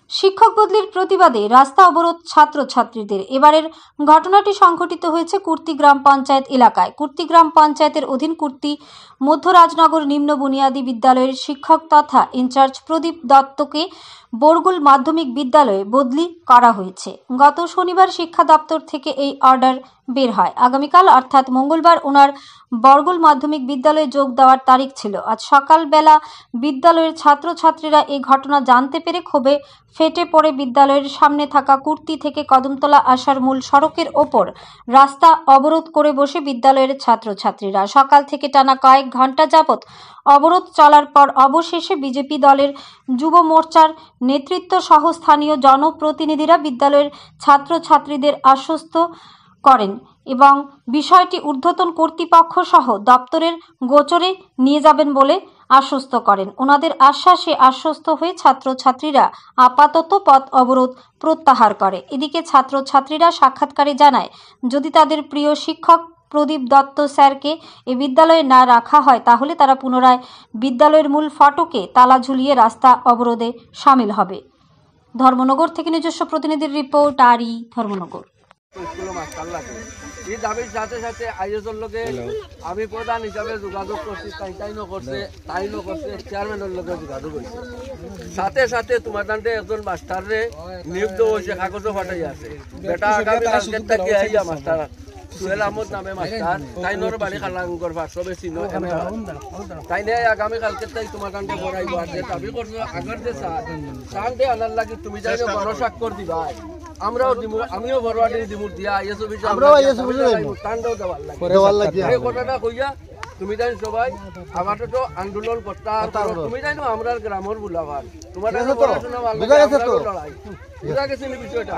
শিক্ষক বদলির প্রতিবাদে রাস্তা অবরোধ ছাত্রছাত্রীদের। এবারের ঘটনাটি সংঘটিত হয়েছে কুর্তি গ্রাম পঞ্চায়েত এলাকায়। কুর্তি গ্রাম পঞ্চায়েতের অধীন কুর্তি মধ্য রাজনগর নিম্ন বুনিয়াদী বিদ্যালয়ের শিক্ষক তথা ইনচার্জ প্রদীপ দত্তকে বরগুল মাধ্যমিক বিদ্যালয়ে বদলি করা হয়েছে। গত শনিবার শিক্ষা দপ্তর থেকে এই অর্ডার বের হয়। আগামীকাল অর্থাৎ মঙ্গলবার ওনার বরগুল মাধ্যমিক বিদ্যালয়ে যোগ দেওয়ার তারিখ ছিল। আজ সকালবেলা বিদ্যালয়ের ছাত্রছাত্রীরা এই ঘটনা জানতে পেরে ক্ষোভে ফেটে পড়ে বিদ্যালয়ের সামনে থাকা কুর্তি থেকে কদমতলা আসার মূল সড়কের ওপর রাস্তা অবরোধ করে বসে বিদ্যালয়ের ছাত্রছাত্রীরা। সকাল থেকে টানা কয়েক ঘন্টা যাবৎ অবরোধ চলার পর অবশেষে বিজেপি দলের যুব মোর্চার নেতৃত্ব সহ স্থানীয় জনপ্রতিনিধিরা বিদ্যালয়ের ছাত্রছাত্রীদের আশ্বস্ত করেন এবং বিষয়টি ঊর্ধ্বতন কর্তৃপক্ষ সহ দপ্তরের গোচরে নিয়ে যাবেন বলে আশ্বস্ত করেন। ওনাদের আশ্বাসে আশ্বস্ত হয়ে ছাত্রছাত্রীরা আপাতত পথ অবরোধ প্রত্যাহার করে। এদিকে ছাত্রছাত্রীরা সাক্ষাৎকারে জানায়, যদি তাদের প্রিয় শিক্ষক প্রদীপ দত্ত স্যারকে এ বিদ্যালয়ে না রাখা হয় তাহলে তারা পুনরায় বিদ্যালয়ের মূল ফটকে তালা ঝুলিয়ে রাস্তা অবরোধে সামিল হবে। ধর্মনগর থেকে নিজস্ব প্রতিনিধির রিপোর্ট, আরি ধর্মনগর। এই দাবির সাথে সাথে আইএসএর লগে আমি প্রধান হিসাবে যোগাযোগ করছি, তাইনো করছে চেয়ারম্যানের লগে যোগাযোগ করছে। সাথে সাথে তোমার দান্তে একজন মাস্টারে নিয়োগ দেওয়া হয়েছে, কাগজও ফাটাই আছে। বেটা আগামী কালকে থেকে আইয়া মাস্টার সুহেল আহমদ নামে মাস্টার, তাইনোর বাড়ি খালাঙ্গর ভাষবে চিনো, তাইনে আগামী কালকে তাই তোমার দান্তে পড়াইব। আছে দাবি করছো আগের যে সানডে আনার লাগি তুমি যাই বড় স্বাক্ষর দিবা, আমরাও দিমু, আমিও বড়বাড়ি দিমু দিয়া আইএস অফিসে তান্ডাও দেওয়ার লাগে। এই কথাটা কইয়া তুমি জানি সবাই আমার তো আন্দোলন করতে, তুমি জানো আমরা গ্রামের বুলাবার তোমার পড়াশোনা ভালো বুঝা গেছে বিষয়টা।